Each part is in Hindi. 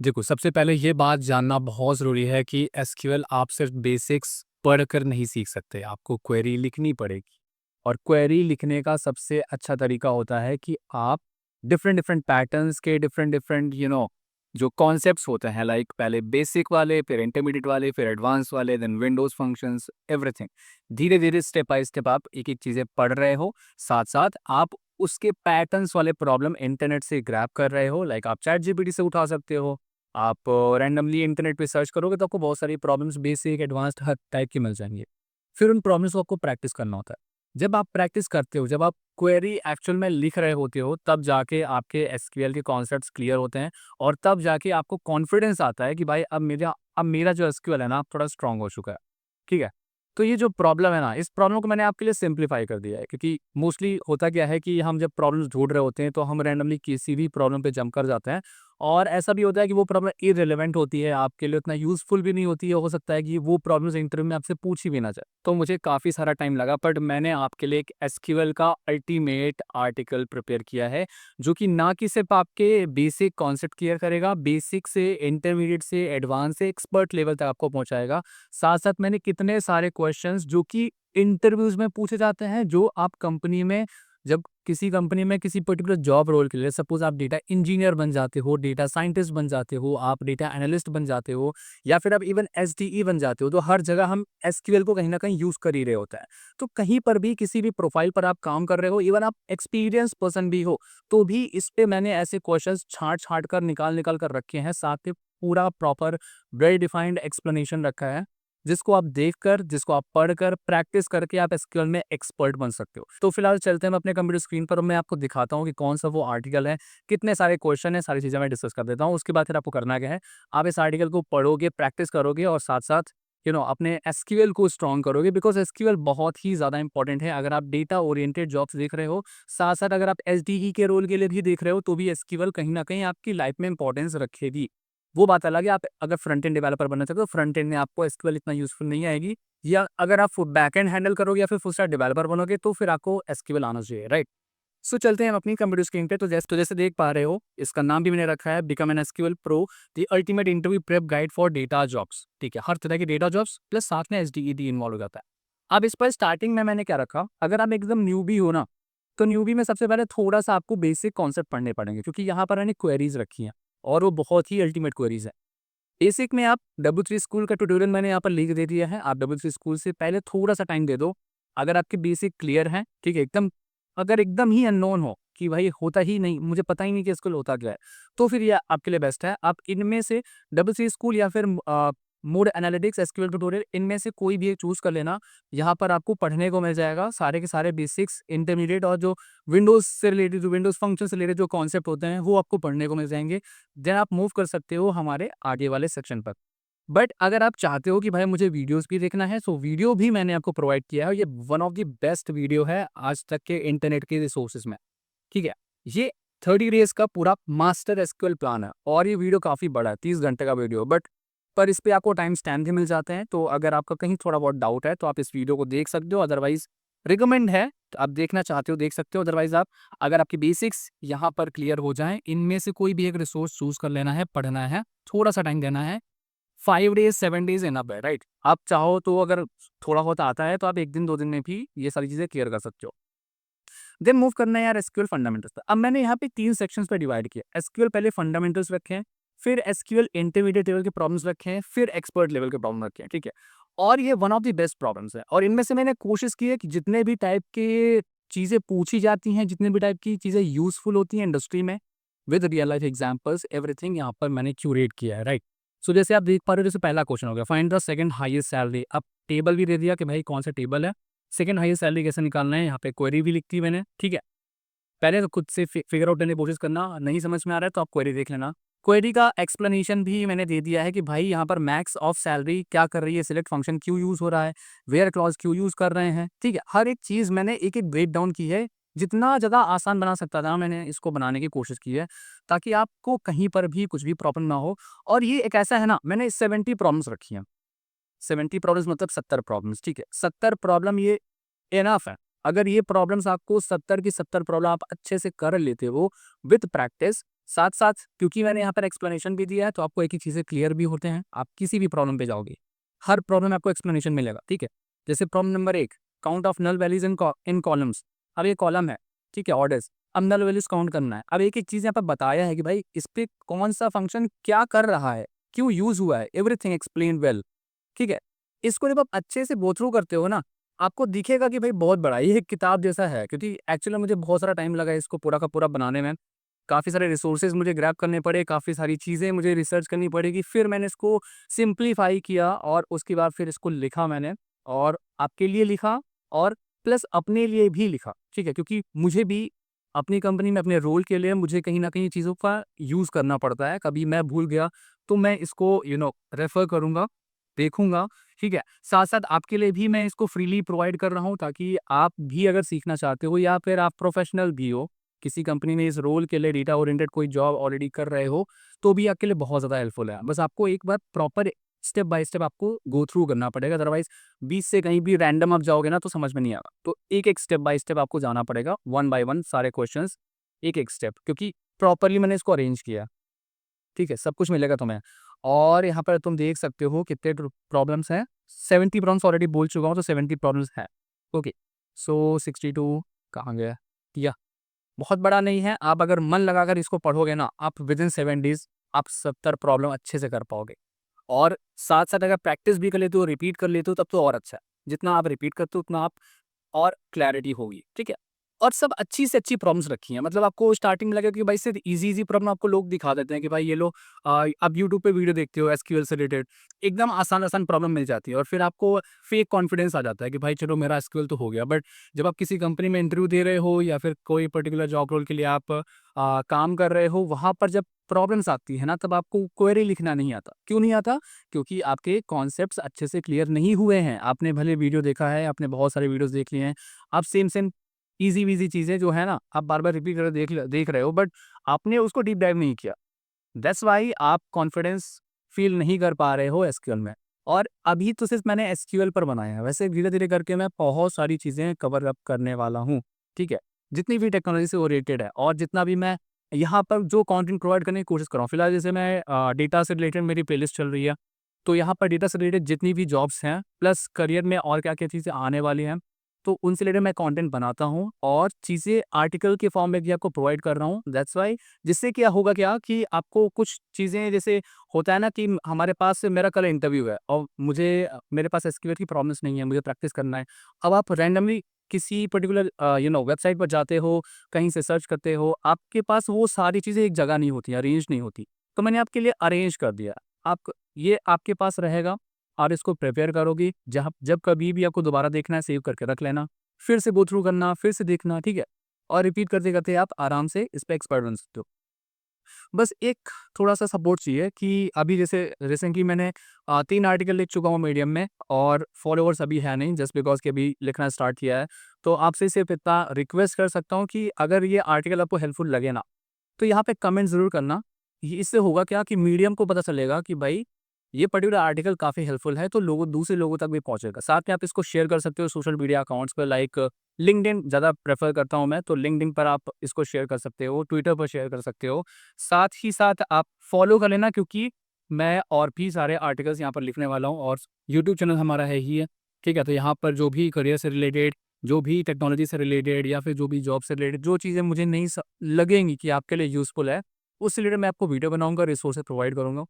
देखो, सबसे पहले ये बात जानना बहुत ज़रूरी है कि एसक्यूएल आप सिर्फ़ बेसिक्स पढ़कर नहीं सीख सकते, आपको क्वेरी लिखनी पड़ेगी। और क्वेरी लिखने का सबसे अच्छा तरीका होता है कि आप डिफ़रेंट-डिफ़रेंट पैटर्न्स के डिफ़रेंट-डिफ़रेंट जो कॉन्सेप्ट्स होते हैं लाइक पहले बेसिक वाले, फिर इंटरमीडिएट वाले, फिर एडवांस वाले, देन विंडोज़ फंक्शंस, एवरीथिंग। धीरे-धीरे स्टेप बाय स्टेप आप एक-एक चीज़ें पढ़ रहे हो, साथ-साथ आप उसके पैटर्न्स वाले प्रॉब्लम इंटरनेट से ग्रैब कर रहे हो, लाइक आप चैटजीपीटी से उठा सकते हो। आप रैंडमली इंटरनेट पे सर्च करोगे तो आपको बहुत सारी प्रॉब्लम्स बेसिक, एडवांस्ड हर टाइप की मिल जाएँगी। फिर उन प्रॉब्लम्स को आपको प्रैक्टिस करना होता है। जब आप प्रैक्टिस करते हो, जब आप क्वेरी एक्चुअल में लिख रहे होते हो, तब जाके आपके एसक्यूएल के कॉन्सेप्ट्स क्लियर होते हैं और तब जाके आपको कॉन्फिडेंस आता है कि भाई अब मेरा जो एसक्यूएल है ना थोड़ा स्ट्रॉन्ग हो चुका है। ठीक है? तो ये जो प्रॉब्लम है ना, इस प्रॉब्लम को मैंने आपके लिए सिंप्लीफाई कर दिया है क्योंकि मोस्टली होता क्या है कि हम जब प्रॉब्लम्स ढूँढ रहे होते हैं, तो हम रैंडमली किसी भी प्रॉब्लम पे जंप कर जाते हैं और ऐसा भी होता है कि वो प्रॉब्लम इर्रेलेवेंट होती है, आपके लिए उतना यूज़फुल भी नहीं होती है, हो सकता है कि वो प्रॉब्लम्स इंटरव्यू में आपसे पूछी भी ना जाए। तो मुझे काफ़ी सारा टाइम लगा बट मैंने आपके लिए एक एसक्यूएल का अल्टीमेट आर्टिकल प्रिपेयर किया है, जो कि ना कि सिर्फ़ आपके बेसिक कॉन्सेप्ट क्लियर करेगा, बेसिक से इंटरमीडिएट से एडवांस से एक्सपर्ट लेवल तक आपको पहुँचाएगा। साथ-साथ मैंने कितने सारे क्वेश्चंस जो कि इंटरव्यूज़ में पूछे जाते हैं, जो आप कंपनी में जब किसी कंपनी में किसी पर्टिकुलर जॉब रोल के लिए सपोज़ आप डेटा इंजीनियर बन जाते हो, डेटा साइंटिस्ट बन जाते हो, आप डेटा एनालिस्ट बन जाते हो या फिर आप इवन एसडीई बन जाते हो, तो हर जगह हम एसक्यूएल को कहीं न कहीं यूज़ कर ही रहे होते हैं। तो कहीं पर भी किसी भी प्रोफ़ाइल पर आप काम कर रहे हो, इवन आप एक्सपीरियंस पर्सन भी हो, तो भी इस पे मैंने ऐसे क्वेश्चंस छाँट-छाँट कर निकाल-निकाल कर रखे हैं, साथ में पूरा प्रॉपर वेल डिफाइंड एक्सप्लेनेशन रखा है। जिसको आप देखकर, जिसको आप पढ़कर, प्रैक्टिस करके आप एसक्यूएल में एक्सपर्ट बन सकते हो। तो फिलहाल चलते हैं हम अपने कंप्यूटर स्क्रीन पर और मैं आपको दिखाता हूँ कि कौन-सा वो आर्टिकल है, कितने सारे क्वेश्चन हैं, सारी चीज़ें मैं डिस्कस कर देता हूँ। उसके बाद फिर आपको करना क्या है, आप इस आर्टिकल को पढ़ोगे, प्रैक्टिस करोगे और साथ-साथ अपने एसक्यूएल को स्ट्रॉन्ग करोगे बिकॉज़ एसक्यूएल बहुत ही ज़्यादा इंपॉर्टेंट है। अगर आप डेटा ओरिएंटेड जॉब्स देख रहे हो, साथ-साथ अगर आप एसडीई के रोल के लिए भी देख रहे हो, तो भी एसक्यूएल कहीं न कहीं आपकी लाइफ में इंपॉर्टेंस रखेगी। वो बात अलग है, आप अगर फ्रंट एंड डेवलपर बनना चाहते हो, फ्रंट एंड में आपको एसक्यूएल इतना यूज़फुल नहीं आएगी या अगर आप बैक एंड हैंडल करोगे या फिर फुल स्टैक डेवलपर बनोगे, तो फिर आपको एसक्यूएल आना चाहिए, राइट? सो चलते हैं हम अपनी कंप्यूटर स्क्रीन पे, तो जैसे देख पा रहे हो, इसका नाम भी मैंने रखा है become an SQL pro, the ultimate interview prep guide for data jobs. ठीक है? हर तरह के डेटा जॉब्स प्लस साथ में एसडीईडी इन्वॉल्व हो जाता है। अब इस पर स्टार्टिंग में मैंने क्या रखा, अगर आप एकदम न्यूबी हो ना, तो न्यूबी में सबसे पहले थोड़ा-सा आपको बेसिक कॉन्सेप्ट पढ़ने पड़ेंगे क्योंकि यहाँ पर मैंने क्वेरीज़ रखी हैं और वो बहुत ही अल्टीमेट क्वेरीज़ हैं। बेसिक में आप W3 स्कूल का ट्यूटोरियल मैंने यहाँ पर लिंक दे दिया है। आप W3 स्कूल से पहले थोड़ा-सा टाइम दे दो। अगर आपके बेसिक क्लियर हैं, ठीक है, अगर एकदम ही अननोन हो कि भाई होता ही नहीं, मुझे पता ही नहीं कि स्कूल होता क्या है, तो फिर ये आपके लिए बेस्ट है। आप इनमें से W3 स्कूल या फिर मोड एनालिटिक्स, एसक्यूएल ट्यूटोरियल इनमें से कोई भी एक चूज़ कर लेना। यहाँ पर आपको पढ़ने को मिल जाएगा सारे के सारे बेसिक्स, इंटरमीडिएट और जो विंडोज़ से रिलेटेड, जो विंडोज़ फंक्शन से रिलेटेड जो कॉन्सेप्ट होते हैं, वो आपको पढ़ने को मिल जाएँगे। देन आप मूव कर सकते हो हमारे आगे वाले सेक्शन पर। बट अगर आप चाहते हो कि भाई मुझे वीडियोज़ भी देखना है, सो वीडियो भी मैंने आपको प्रोवाइड किया है और ये one of the best video है आज तक के इंटरनेट के रिसोर्सेज़ में, ठीक है? ये 30 डेज़ का पूरा मास्टर एसक्यूएल प्लान है और ये वीडियो काफ़ी बड़ा है, 30 घंटे का वीडियो बट पर इस पे आपको टाइम स्टैम्प भी मिल जाते हैं, तो अगर आपका कहीं थोड़ा बहुत डाउट है, तो आप इस वीडियो को देख सकते हो, अदरवाइज़ रिकमेंड है, तो आप देखना चाहते हो देख सकते हो, अदरवाइज़ आप अगर आपकी बेसिक्स यहाँ पर क्लियर हो जाएँ, इनमें से कोई भी एक रिसोर्स चूज़ कर लेना है, पढ़ना है, थोड़ा-सा टाइम देना है, 5 डेज़ 7 डेज़ इनफ है, राइट? आप चाहो तो अगर थोड़ा बहुत आता है, तो आप 1 दिन 2 दिन में भी ये सारी चीज़ें क्लियर कर सकते हो। देन मूव करना है यार एसक्यूएल फंडामेंटल्स पे। अब मैंने यहाँ पे 3 सेक्शंस पे डिवाइड किया। एसक्यूएल पहले फंडामेंटल्स रखे हैं, फिर एसक्यूएल इंटरमीडिएट लेवल के प्रॉब्लम्स रखे हैं, फिर एक्सपर्ट लेवल के प्रॉब्लम रखे हैं, ठीक है? और ये one of the best problems है और इनमें से मैंने कोशिश की है कि जितने भी टाइप के चीज़ें पूछी जाती हैं, जितने भी टाइप की चीज़ें यूज़फुल होती हैं इंडस्ट्री में, with real life examples everything यहाँ पर मैंने क्यूरेट किया है, राइट? सो जैसे आप देख पा रहे हो, जैसे पहला क्वेश्चन हो गया, find the second highest salary. अब टेबल भी दे दिया कि भाई कौन सा टेबल है, सेकंड हाईएस्ट सैलरी कैसे निकालना है, यहाँ पे क्वेरी भी लिख दी मैंने, ठीक है? पहले तो खुद से फिगर आउट करने की कोशिश करना, नहीं समझ में आ रहा है तो आप क्वेरी देख लेना। क्वेरी का एक्सप्लेनेशन भी मैंने दे दिया है कि भाई यहाँ पर मैक्स ऑफ सैलरी क्या कर रही है, सिलेक्ट फंक्शन क्यों यूज़ हो रहा है, वेयर क्लॉज़ क्यों यूज़ कर रहे हैं, ठीक है? हर एक चीज़ मैंने एक-एक ब्रेक डाउन की है, जितना ज़्यादा आसान बना सकता था मैंने इसको बनाने की कोशिश की है, ताकि आपको कहीं पर भी कुछ भी प्रॉब्लम ना हो। और ये एक ऐसा है ना, मैंने 70 प्रॉब्लम्स रखी हैं। 70 प्रॉब्लम्स मतलब 70 प्रॉब्लम्स, ठीक है? 70 प्रॉब्लम ये इनफ है। अगर ये प्रॉब्लम्स आपको 70 की 70 प्रॉब्लम आप अच्छे से कर लेते हो विथ प्रैक्टिस, साथ साथ क्योंकि मैंने यहाँ पर एक्सप्लेनेशन भी दिया है तो आपको एक ही चीज़ें क्लियर भी होते हैं। आप किसी भी प्रॉब्लम पे जाओगे, हर प्रॉब्लम में आपको एक्सप्लेनेशन मिलेगा, ठीक है। जैसे problem number 1, count of null values in columns. अब ये कॉलम है, ठीक है, ऑर्डर्स। अब नल वैल्यूज काउंट करना है। अब एक-एक चीज़ यहाँ पर बताया है कि भाई इस पे कौन-सा फंक्शन क्या कर रहा है, क्यों यूज़ हुआ है, एवरीथिंग एक्सप्लेन्ड वेल, ठीक है। इसको जब आप अच्छे से गो थ्रू करते हो ना, आपको दिखेगा कि भाई बहुत बड़ा ये एक किताब जैसा है, क्योंकि एक्चुअली मुझे बहुत सारा टाइम लगा इसको पूरा का पूरा बनाने में। काफ़ी सारे रिसोर्सेज़ मुझे ग्रैब करने पड़े, काफ़ी सारी चीज़ें मुझे रिसर्च करनी पड़ेगी, फिर मैंने इसको सिम्प्लीफ़ाई किया और उसके बाद फिर इसको लिखा मैंने और आपके लिए लिखा और प्लस अपने लिए भी लिखा, ठीक है? क्योंकि मुझे भी अपनी कंपनी में अपने रोल के लिए मुझे कहीं न कहीं चीज़ों का यूज़ करना पड़ता है। कभी मैं भूल गया, तो मैं इसको रेफ़र करूँगा, देखूँगा, ठीक है? साथ-साथ आपके लिए भी मैं इसको फ्रीली प्रोवाइड कर रहा हूँ ताकि आप भी अगर सीखना चाहते हो या फिर आप प्रोफ़ेशनल भी हो, किसी कंपनी में इस रोल के लिए डेटा ओरिएंटेड कोई जॉब ऑलरेडी कर रहे हो, तो भी आपके लिए बहुत ज़्यादा हेल्पफुल है। बस आपको एक बार प्रॉपर स्टेप बाय स्टेप आपको गो थ्रू करना पड़ेगा, अदरवाइज़ बीच से कहीं भी रैंडम आप जाओगे ना तो समझ में नहीं आएगा। तो एक-एक स्टेप बाय स्टेप आपको जाना पड़ेगा, वन बाय वन सारे क्वेश्चंस, एक-एक स्टेप, क्योंकि प्रॉपर्ली मैंने इसको अरेंज किया है, ठीक है? सब कुछ मिलेगा तुम्हें और यहाँ पर तुम देख सकते हो कितने प्रॉब्लम्स हैं। 70 प्रॉब्लम्स ऑलरेडी बोल चुका हूँ, तो 70 प्रॉब्लम्स हैं। ओके, सो 62 कहाँ गया? या बहुत बड़ा नहीं है, आप अगर मन लगाकर इसको पढ़ोगे ना, आप विदिन 7 डेज़ आप 70 प्रॉब्लम अच्छे से कर पाओगे। और साथ-साथ अगर प्रैक्टिस भी कर लेते हो, रिपीट कर लेते हो, तब तो और अच्छा है। जितना आप रिपीट करते हो, उतना आप और क्लैरिटी होगी, ठीक है? और सब अच्छी से अच्छी प्रॉब्लम्स रखी हैं, मतलब आपको स्टार्टिंग में लगेगा कि भाई सिर्फ ईज़ी-ईज़ी प्रॉब्लम आपको लोग दिखा देते हैं कि भाई ये लो आप यूट्यूब पे वीडियो देखते हो एसक्यूएल से रिलेटेड, एकदम आसान-आसान प्रॉब्लम मिल जाती है और फिर आपको फेक कॉन्फिडेंस आ जाता है कि भाई चलो मेरा एसक्यूएल तो हो गया। बट जब आप किसी कंपनी में इंटरव्यू दे रहे हो या फिर कोई पर्टिकुलर जॉब रोल के लिए आप काम कर रहे हो, वहाँ पर जब प्रॉब्लम्स आती है ना, तब आपको क्वेरी लिखना नहीं आता। क्यों नहीं आता? क्योंकि आपके कॉन्सेप्ट्स अच्छे से क्लियर नहीं हुए हैं। आपने भले वीडियो देखा है, आपने बहुत सारे वीडियोज़ देख लिए हैं, आप सेम-सेम ईज़ी-वीज़ी चीज़ें जो है ना, आप बार-बार रिपीट करके देख रहे हो, बट आपने उसको डीप डाइव नहीं किया। दैट्स व्हाई आप कॉन्फिडेंस फ़ील नहीं कर पा रहे हो एसक्यूएल में। और अभी तो सिर्फ़ मैंने एसक्यूएल पर बनाया है, वैसे धीरे-धीरे करके मैं बहुत सारी चीज़ें कवर अप करने वाला हूँ, ठीक है? जितनी भी टेक्नोलॉजी से ओरिएंटेड है और जितना भी मैं यहाँ पर जो कंटेंट प्रोवाइड करने की कोशिश कर रहा हूँ। फिलहाल जैसे मैं डेटा से रिलेटेड मेरी प्लेलिस्ट चल रही है, तो यहाँ पर डेटा से रिलेटेड जितनी भी जॉब्स हैं, प्लस करियर में और क्या-क्या चीज़ें आने वाली हैं, तो उनसे रिलेटेड मैं कंटेंट बनाता हूँ और चीज़ें आर्टिकल के फॉर्म में भी आपको प्रोवाइड कर रहा हूँ। दैट्स व्हाई जिससे क्या होगा क्या कि आपको कुछ चीज़ें जैसे होता है ना कि हमारे पास मेरा कल इंटरव्यू है और मेरे पास एसक्यूएल की प्रॉब्लम्स नहीं है, मुझे प्रैक्टिस करना है। अब आप रैंडमली किसी पर्टिकुलर वेबसाइट पर जाते हो, कहीं से सर्च करते हो, आपके पास वो सारी चीज़ें एक जगह नहीं होती, अरेंज नहीं होती। तो मैंने आपके लिए अरेंज कर दिया। आप ये आपके पास रहेगा और इसको प्रिपेयर करोगे, जहाँ जब कभी भी आपको दोबारा देखना है, सेव करके रख लेना। फिर से गो थ्रू करना, फिर से देखना, ठीक है? और रिपीट करते-करते आप आराम से इस पे एक्सपर्ट बन सकते हो। बस एक थोड़ा-सा सपोर्ट चाहिए कि अभी जैसे रिसेंटली मैंने 3 आर्टिकल लिख चुका हूँ मीडियम में और फॉलोवर्स अभी है नहीं, जस्ट बिकॉज़ कि अभी लिखना स्टार्ट किया है। तो आपसे सिर्फ़ इतना रिक्वेस्ट कर सकता हूँ कि अगर ये आर्टिकल आपको हेल्पफुल लगे ना, तो यहाँ पे कमेंट ज़रूर करना। ये इससे होगा क्या कि मीडियम को पता चलेगा कि भाई ये पर्टिकुलर आर्टिकल काफ़ी हेल्पफुल है, तो लोगों दूसरे लोगों तक भी पहुँचेगा। साथ में आप इसको शेयर कर सकते हो सोशल मीडिया अकाउंट्स पे, लाइक लिंक्डइन ज़्यादा प्रेफ़र करता हूँ मैं, तो लिंक्डइन पर आप इसको शेयर कर सकते हो, ट्विटर पर शेयर कर सकते हो। साथ ही साथ आप फ़ॉलो कर लेना, क्योंकि मैं और भी सारे आर्टिकल्स यहाँ पर लिखने वाला हूँ और यूट्यूब चैनल हमारा है ही है, ठीक है? तो यहाँ पर जो भी करियर से रिलेटेड, जो भी टेक्नोलॉजी से रिलेटेड या फिर जो भी जॉब से रिलेटेड जो चीज़ें मुझे नहीं लगेंगी कि आपके लिए यूज़फुल है, उससे रिलेटेड मैं आपको वीडियो बनाऊँगा, रिसोर्सेज़ प्रोवाइड करूँगा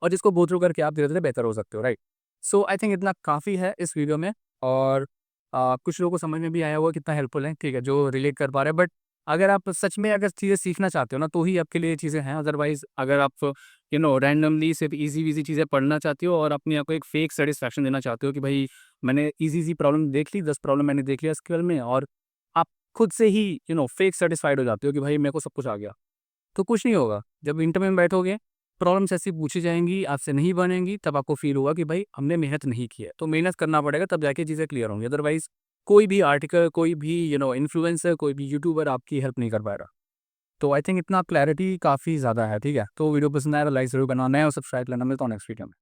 और जिसको गो थ्रू करके आप धीरे-धीरे बेहतर हो सकते हो, राइट? सो आई थिंक इतना काफ़ी है इस वीडियो में और कुछ लोगों को समझ में भी आया होगा कितना हेल्पफुल है, ठीक है? जो रिलेट कर पा रहे हैं, बट अगर आप सच में अगर चीज़ें सीखना चाहते हो ना, तो ही आपके लिए ये चीज़ें हैं, अदरवाइज़ अगर आप रैंडमली सिर्फ़ ईज़ी-वीज़ी चीज़ें पढ़ना चाहते हो और अपने आप को एक फेक सैटिस्फैक्शन देना चाहते हो कि भई मैंने ईज़ी-ईज़ी प्रॉब्लम देख ली, 10 प्रॉब्लम मैंने देख लिया एसक्यूएल में और आप खुद से ही फेक सैटिस्फाइड हो जाते हो कि भाई मेरे को सब कुछ आ गया। तो कुछ नहीं होगा, जब इंटरव्यू में बैठोगे, प्रॉब्लम्स ऐसी पूछी जाएँगी, आपसे नहीं बनेंगी, तब आपको फ़ील होगा कि भाई हमने मेहनत नहीं की है। तो मेहनत करना पड़ेगा, तब जाके चीज़ें क्लियर होंगी, अदरवाइज़ कोई भी आर्टिकल, कोई भी इन्फ्लुएंसर, कोई भी यूट्यूबर आपकी हेल्प नहीं कर पाएगा। तो आई थिंक इतना क्लैरिटी काफ़ी ज़्यादा है, ठीक है? तो वीडियो पसंद आया तो लाइक ज़रूर करना, नए हो सब्सक्राइब करना, मिलता हूँ नेक्स्ट वीडियो में।